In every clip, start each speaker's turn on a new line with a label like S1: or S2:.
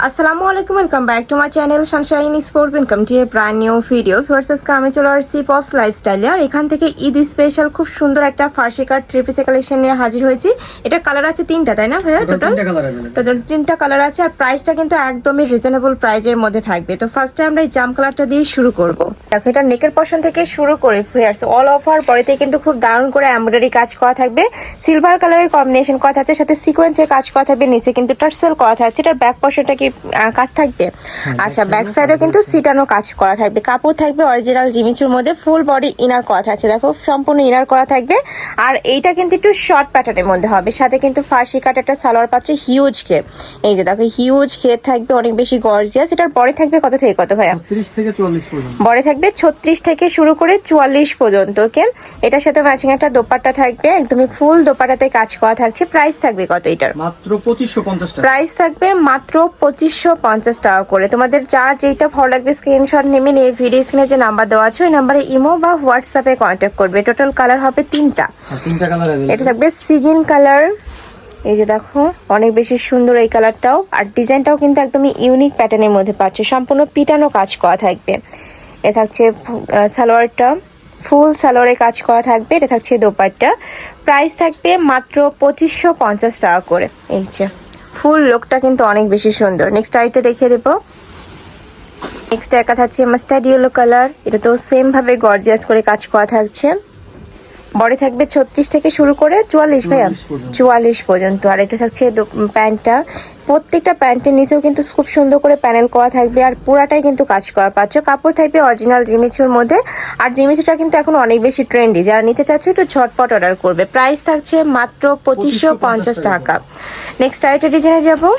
S1: আসসালামু আলাইকুম, welcome back to my channel Sunshine sport. Welcome to A brand new video. First আজকে আমি চলে আসছি পপস লাইফস্টাইলে, আর এখান থেকে ঈদ স্পেশাল খুব সুন্দর একটা ফার্সি কাট থ্রি পিসের কালেকশন নিয়ে হাজির হয়েছি। এটা কালার আছে তিনটা, তাই না ভাইয়া? টোটাল তিনটা কালার আছে, আর প্রাইসটা কিন্তু একদমই রিজনেবল প্রাইজের মধ্যে থাকবে। তো ফার্স্টে আমরা এই জাম কালারটা দিয়ে শুরু করব। দেখো, এটা নেকের পশন থেকে শুরু করে ফেয়ার্স অল ওভার বডিতে কিন্তু খুব দারুণ করে এমব্রয়ডারি কাজ করা থাকবে, সিলভার কালারের কম্বিনেশন করা থাকছে, সাথে সিকোয়েন্সের কাজ করা থাকবে, নিচে কিন্তু টার্সেল করা থাকছে। এটার ব্যাক পশনটা কি কাজ থাকবে? আচ্ছা, ব্যাক সাইডেও কিন্তু সিটানো কাজ করা থাকবে, কাপড় থাকবে অরিজিনাল জিমিচুর মধ্যে, ফুল বডি ইনার করা থাকছে। দেখো, সম্পূর্ণ ইনার করা থাকবে, আর এইটা কিন্তু একটু শর্ট প্যাটার্নের মধ্যে হবে, সাথে কিন্তু ফার্সি কাট একটা সালোয়ার পাচ্ছ হিউজ ঘের। এই যে দেখো, হিউজ ঘের থাকবে, অনেক বেশি গর্জিয়াস। এটার বডি থাকবে কত থেকে কত ভাইয়া?
S2: 36 থেকে 44 পর্যন্ত।
S1: বডি থাকবে 36 থেকে শুরু করে 44 পর্যন্ত। ওকে, এটার সাথে ম্যাচিং একটা দোপাট্টা থাকবে, একদমই ফুল দোপাট্টাতে কাজ করা থাকছে। প্রাইস থাকবে কত এটার?
S2: মাত্র 2550 টাকা।
S1: প্রাইস থাকবে মাত্র 2550 টাকা করে। তোমাদের যার যেটা ভালো লাগবে স্ক্রিনশট নেবে নিয়ে ভিডিও স্ক্রিনে যে নাম্বার দেওয়া আছে ওই নাম্বারে ইমো বা হোয়াটসঅ্যাপে কন্ট্যাক্ট করবে। টোটাল কালার হবে তিনটা।
S2: কালার
S1: এটা থাকবে সিগিন কালার, এই যে দেখো অনেক বেশি সুন্দর এই কালারটাও, আর ডিজাইনটাও কিন্তু একদমই ইউনিক প্যাটার্নের মধ্যে পাচ্ছ, সম্পূর্ণ পিটানো কাজ করা থাকবে। এ থাকছে সালোয়ারটা, ফুল সালোয়ারে কাজ করা থাকবে। এটা থাকছে দোপাট্টা। প্রাইস থাকবে মাত্র 2550 টাকা করে। এই যে ফুল লুকটা কিন্তু অনেক বেশি সুন্দর। নেক্সট আইটা দেখিয়ে দেবো। নেক্সট একা থাকছে মাস্টার্ড ইয়েলো কালার, এটা তো সেম ভাবে গর্জিয়াস করে কাজ করা থাকছে। বডি থাকবে 36 থেকে শুরু করে 44 ভাইয়া 44 পর্যন্ত। আর এটা থাকছে প্যান্টটা, প্রত্যেকটা প্যান্টের নিচেও কিন্তু খুব সুন্দর করে প্যানেল করা থাকবে, আর পুরাটাই কিন্তু কাজ করা পাচ্ছ। কাপড় থাকবে অরিজিনাল জিমিচুর মধ্যে, আর জিমিচুটা কিন্তু এখন অনেক বেশি ট্রেন্ডি, যারা নিতে চাচ্ছ একটু ঝটপট অর্ডার করবে। প্রাইস থাকছে মাত্র 2550 টাকা। নেক্সট আইটেম ডিজাইনে যাবো।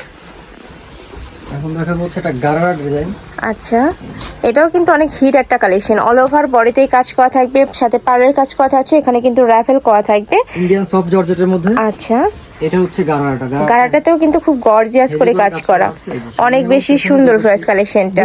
S2: এখন দেখাবো হচ্ছে একটা গারারা ডিজাইন।
S1: আচ্ছা, এটাও কিন্তু অনেক হিট একটা কালেকশন, অল ওভার বডিতেই কাজ করা থাকবে, সাথে পাড়ের কাজ করা আছে, এখানে কিন্তু রাফেল করা থাকবে
S2: ইন্ডিয়ান সফট জর্জেটের মধ্যে।
S1: আচ্ছা,
S2: এটা হচ্ছে গারারাটা।
S1: গারাটাতেও কিন্তু খুব গর্জিয়াস করে কাজ করা, অনেক বেশি সুন্দর ফ্রেশ কালেকশনটা।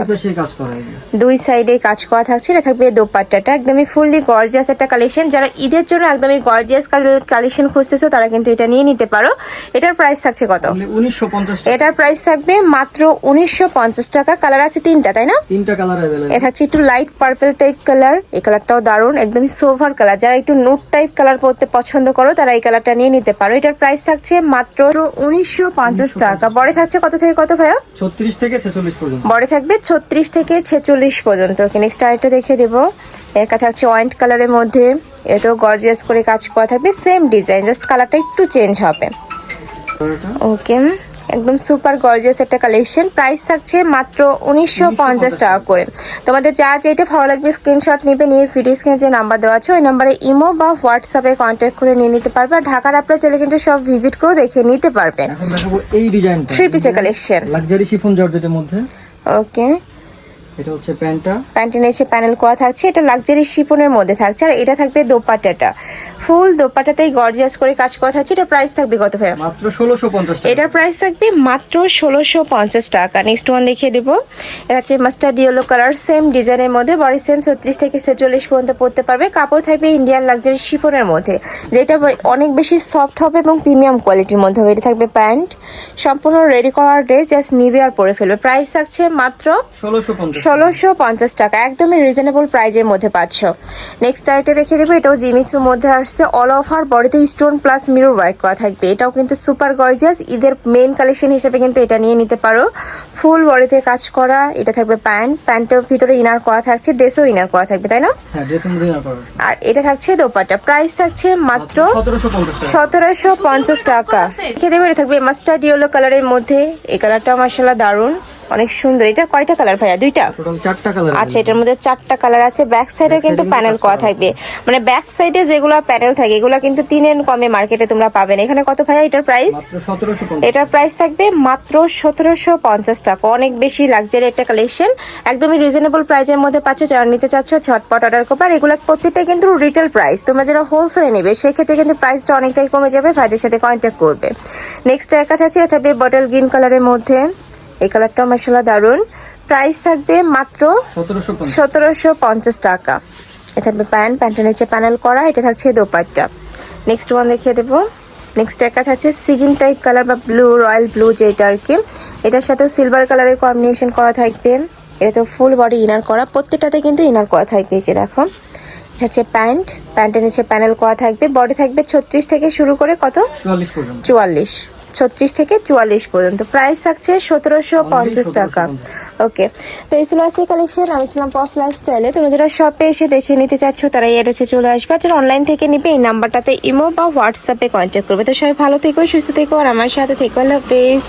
S1: দুই সাইডে কাজ করা থাকছে। এটা থাকবে দোপাট্টাটা, একদমই ফুললি গর্জিয়াস একটা কালেকশন। যারা ঈদের জন্য একদমই গর্জিয়াস কালেকশন খুঁজতেছো তারা কিন্তু এটা নিয়ে নিতে পারো। এটার প্রাইস থাকছে কত?
S2: 1950 টাকা।
S1: এটার প্রাইস থাকবে মাত্র 1950 টাকা। কালার আছে তিনটা, তাই না?
S2: তিনটা কালার अवेलेबल।
S1: এটা থাকছে একটু লাইট পার্পল টাইপ কালার, এই কালারটাও দারুণ, একদমই সোভার কালার। যারা একটু নুট টাইপ কালার পরতে পছন্দ করো তারা এই কালারটা নিয়ে নিতে পারো। এটার প্রাইস থাকছে মাত্র 1950 টাকা। বডি থাকছে কত থেকে কত ভাইয়া?
S2: 36 থেকে 46 পর্যন্ত।
S1: বডি থাকবে 36 থেকে 46 পর্যন্ত। নেক্সট আরেকটা দেখে দেবো। একা থাকছে ওয়াইট কালারের মধ্যে, এটাও গর্জিয়াস করে কাজ করা থাকবে, সেম ডিজাইন, জাস্ট কালারটা একটু চেঞ্জ হবে। ওকে, একদম সুপার গর্জিয়াস একটা কালেকশন। প্রাইস থাকছে মাত্র 1950 টাকা করে। তোমাদের যার যেটা ভালো লাগবে স্ক্রিনশট নেবে নিয়ে ভিডিও স্ক্রিনে যে নাম্বার দেওয়া আছে ওই নাম্বারে ইমো বা হোয়াটসঅ্যাপে কন্ট্যাক্ট করে নিয়ে নিতে পারবে। আর ঢাকার আপনারা চাইলে কিন্তু সব ভিজিট করে দেখে নিতে পারবে।
S2: এখন দেখাবো এই ডিজাইনটা,
S1: থ্রি পিসের কালেকশন,
S2: লাক্সারি শিফন জর্জেটের মধ্যে।
S1: ওকে,
S2: এটা হচ্ছে প্যান্টটা,
S1: প্যান্টের নিচে প্যানেল করা থাকছে, এটা লাক্সারি শিফনের মধ্যে থাকছে। আর এটা থাকবে দোপাট্টাটা, ফুল দোপাট্টাতেই গর্জিয়াস করে কাজ করা থাকছে। এটা প্রাইস থাকবে কত ভাইয়া?
S2: মাত্র 1650 টাকা।
S1: এটার প্রাইস থাকবে মাত্র 1650 টাকা। নেক্সট ওয়ান দেখিয়ে দেবো। এটা হচ্ছে মাস্টার্ড ইয়েলো কালার, সেম ডিজাইনের মধ্যে, বডি সেম 36 থেকে 46 পর্যন্ত পড়তে পারবে। কাপড় থাকবে ইন্ডিয়ান লাক্সারি শিফনের মধ্যে, যেটা অনেক বেশি সফট হবে এবং প্রিমিয়াম কোয়ালিটির মধ্যে হবে। এটা থাকবে প্যান্ট, সম্পূর্ণ রেডি করার ড্রেস, জাস্ট নিবে আর পরে ফেলবে। প্রাইস থাকছে মাত্র 1650 টাকা, একদমই রিজনেবল প্রাইজের মধ্যে পাচ্ছ। নেক্সট আইটা দেখিয়ে দেবো। এটাও জিমিসের মধ্যে আসছে, অল ওভার বডিতে স্টোন প্লাস মিরর ওয়ার্ক করা থাকবে। এটাও কিন্তু সুপার গর্জিয়াস, ঈদের মেইন কালেকশন হিসেবে কিন্তু এটা নিয়ে নিতে পারো। ফুল বডিতে কাজ করা, এটা থাকবে প্যান্ট, প্যান্টের ভিতরে ইনার করা থাকছে, ড্রেসও ইনার করা থাকবে, তাই না?
S2: হ্যাঁ, ড্রেসের মধ্যে ইনার করা আছে।
S1: আর এটা থাকছে দোপাট্টা। প্রাইস থাকছে মাত্র 1750 টাকা। দেখিয়ে দেবো। এটা থাকবে মাস্টার্ড ইয়েলো কালারের মধ্যে, এই কালারটা মাশাআল্লাহ দারুণ, অনেক সুন্দর। এটা কয়টা কালার ভাইয়া? দুইটা,
S2: টোটাল 4টা কালার।
S1: আচ্ছা, এটার মধ্যে 4টা কালার আছে। ব্যাক সাইডে কিন্তু প্যানেল করা থাকবে, মানে ব্যাক সাইডে যেগুলো প্যানেল থাকে এগুলো কিন্তু 3 কমে মার্কেটে তোমরা পাবেন। এখানে কত ভাইয়া এটার প্রাইস?
S2: মাত্র 1750।
S1: এটার প্রাইস থাকবে মাত্র 1750 টাকা। অনেক বেশি লাক্সারি একটা কালেকশন, একদমই রিজনেবল প্রাইসের মধ্যে পাচ্ছ। যারা নিতে চাচ্ছ ঝটপট অর্ডার করবে। আর এগুলো প্রত্যেকটা কিন্তু রিটেল প্রাইস, তোমরা যারা হোলসেলে নেবে সেক্ষেত্রে কিন্তু প্রাইসটা অনেকটাই কমে যাবে। ভাইদের সাথে কন্ট্যাক্ট করবে। নেক্সট এর কাছে আছে, থাকবে বটল গ্রিন কালারের মধ্যে, এই কালারটাও মাশাআল্লাহ দারুণ। প্রাইস থাকবে মাত্র 1750 টাকা। এটা থাকবে প্যান্টের নিচে প্যানেল করা, এটা থাকছে দোপাট্টা। নেক্সট ওয়ান দেখিয়ে দেবো। নেক্সট একটা থাকছে সিগিন টাইপ কালার বা ব্লু, রয়্যাল ব্লু যেটা আর কি। এটার সাথেও সিলভার কালারের কম্বিনেশন করা থাকবে। এটা তো ফুল বডি ইনার করা, প্রত্যেকটাতে কিন্তু ইনার করা থাকবে। এই যে দেখো, এটা হচ্ছে প্যান্ট, প্যান্টের নিচে প্যানেল করা থাকবে। বডি থাকবে 36 থেকে শুরু করে কত
S2: 44 পর্যন্ত।
S1: 44, 36 থেকে 44 পর্যন্ত। প্রাইস থাকছে 1750 টাকা। ওকে, তো এই ছিল আজকে কালেকশন। আমি ছিলাম পপস লাইফস্টাইলে। তোমরা যারা শপে এসে দেখে নিতে চাচ্ছ তারা এই অ্যাড্রেসে চলে আসবে। আর যারা অনলাইন থেকে নিবে এই নাম্বারটাতে ইমো বা হোয়াটসঅ্যাপে কন্ট্যাক্ট করবে। তো সবাই ভালো থেকো, সুস্থ থেকো, আর আমার সাথে থেকো। আল্লাহ হাফেজ।